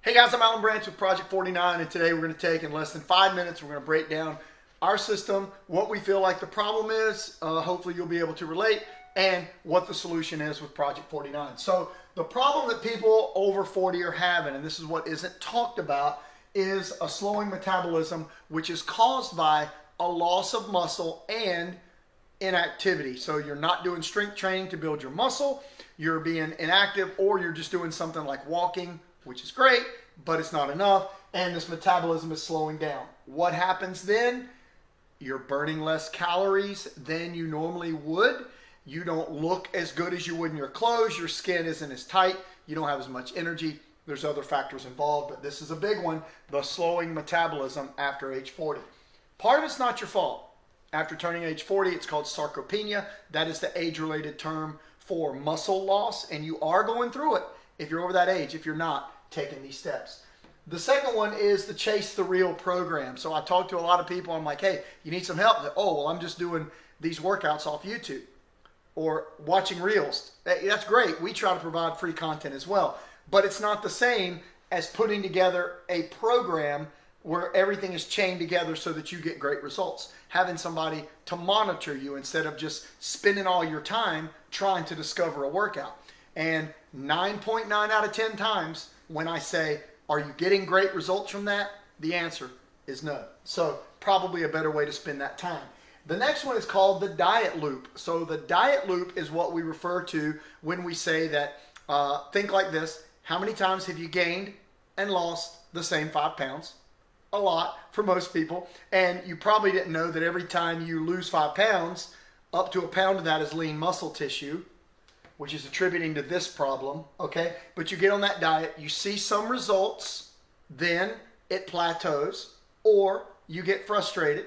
Hey guys, I'm Alan Branch with Project 49, and today we're going to take, in less than 5 minutes, we're going to break down our system, what we feel like the problem is, hopefully you'll be able to relate, and what the solution is with Project 49. So the problem that people over 40 are having, and this is what isn't talked about, is a slowing metabolism, which is caused by a loss of muscle and inactivity. So you're not doing strength training to build your muscle, you're being inactive, or you're just doing something like walking, which is great, but it's not enough, and this metabolism is slowing down. What happens then? You're burning less calories than you normally would. You don't look as good as you would in your clothes. Your skin isn't as tight. You don't have as much energy. There's other factors involved, but this is a big one, the slowing metabolism after age 40. Part of it's not your fault. After turning age 40, it's called sarcopenia. That is the age-related term for muscle loss, and you are going through it if you're over that age. If you're not, taking these steps. The second one is the Chase the Real program. So I talk to a lot of people. I'm like, hey, you need some help? Oh, well, I'm just doing these workouts off YouTube or watching Reels. That's great. We try to provide free content as well. But it's not the same as putting together a program where everything is chained together so that you get great results. Having somebody to monitor you instead of just spending all your time trying to discover a workout. And 9.9 out of 10 times, when I say, are you getting great results from that? The answer is no. So probably a better way to spend that time. The next one is called the diet loop. So the diet loop is what we refer to when we say that, think like this: how many times have you gained and lost the same 5 pounds? A lot for most people. And you probably didn't know that every time you lose 5 pounds, up to a pound of that is lean muscle tissue, which is attributing to this problem, okay? But you get on that diet, you see some results, then it plateaus, or you get frustrated,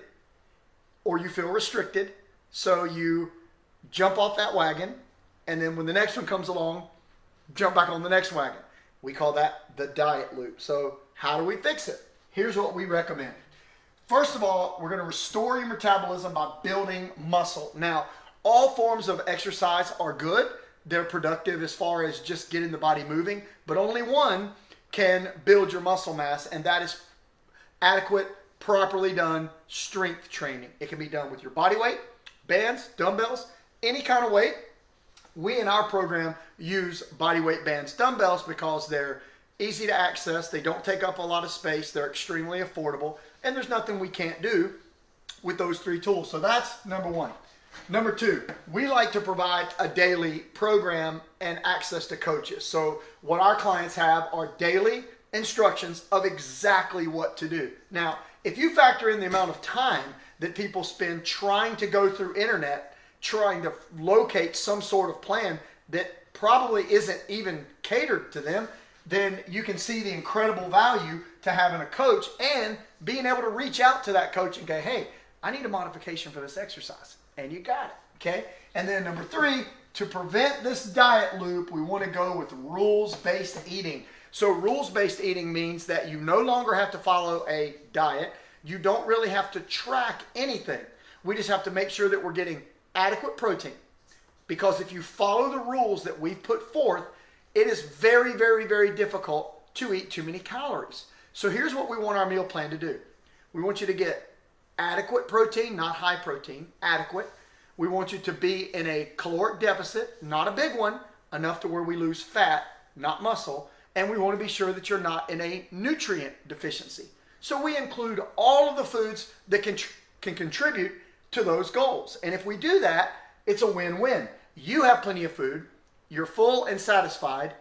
or you feel restricted, so you jump off that wagon, and then when the next one comes along, jump back on the next wagon. We call that the diet loop. So how do we fix it? Here's what we recommend. First of all, we're gonna restore your metabolism by building muscle. Now, all forms of exercise are good. They're productive as far as just getting the body moving, but only one can build your muscle mass, and that is adequate, properly done strength training. It can be done with your body weight, bands, dumbbells, any kind of weight. We in our program use body weight bands, dumbbells, because they're easy to access, they don't take up a lot of space, they're extremely affordable, and there's nothing we can't do with those 3 tools. So that's number 1. Number 2, we like to provide a daily program and access to coaches. So what our clients have are daily instructions of exactly what to do. Now, if you factor in the amount of time that people spend trying to go through internet, trying to locate some sort of plan that probably isn't even catered to them, then you can see the incredible value to having a coach and being able to reach out to that coach and go, hey, I need a modification for this exercise. And you got it, okay? And then number 3, to prevent this diet loop, we want to go with rules-based eating. So rules-based eating means that you no longer have to follow a diet. You don't really have to track anything. We just have to make sure that we're getting adequate protein. Because if you follow the rules that we've put forth, it is very, very, very difficult to eat too many calories. So here's what we want our meal plan to do. We want you to get adequate protein, not high protein, adequate. We want you to be in a caloric deficit, not a big one, enough to where we lose fat, not muscle. And we want to be sure that you're not in a nutrient deficiency. So we include all of the foods that can contribute to those goals. And if we do that, it's a win-win. You have plenty of food, you're full and satisfied,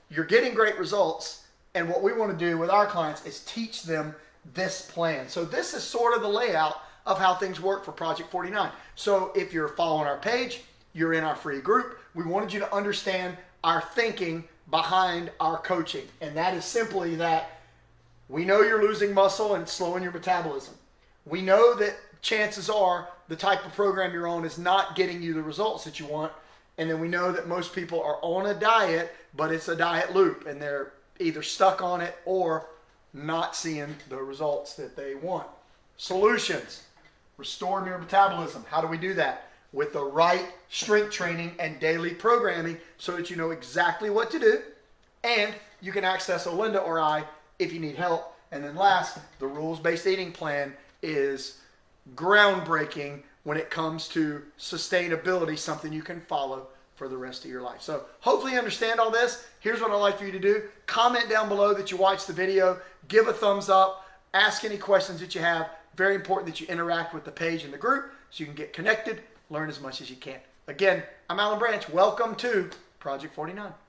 you're getting great results, and what we want to do with our clients is teach them this plan. So this is sort of the layout of how things work for Project 49. So if you're following our page, you're in our free group. We wanted you to understand our thinking behind our coaching. And that is simply that we know you're losing muscle and it's slowing your metabolism. We know that chances are the type of program you're on is not getting you the results that you want. And then we know that most people are on a diet, but it's a diet loop and they're either stuck on it or not seeing the results that they want. Solutions: restoring your metabolism. How do we do that? With the right strength training and daily programming so that you know exactly what to do, and you can access Olinda or I if you need help. And then last, the rules-based eating plan is groundbreaking when it comes to sustainability, something you can follow for the rest of your life. So hopefully you understand all this. Here's what I'd like for you to do. Comment down below that you watched the video. Give a thumbs up. Ask any questions that you have. Very important that you interact with the page and the group so you can get connected, learn as much as you can. Again, I'm Alan Branch. Welcome to Project 49.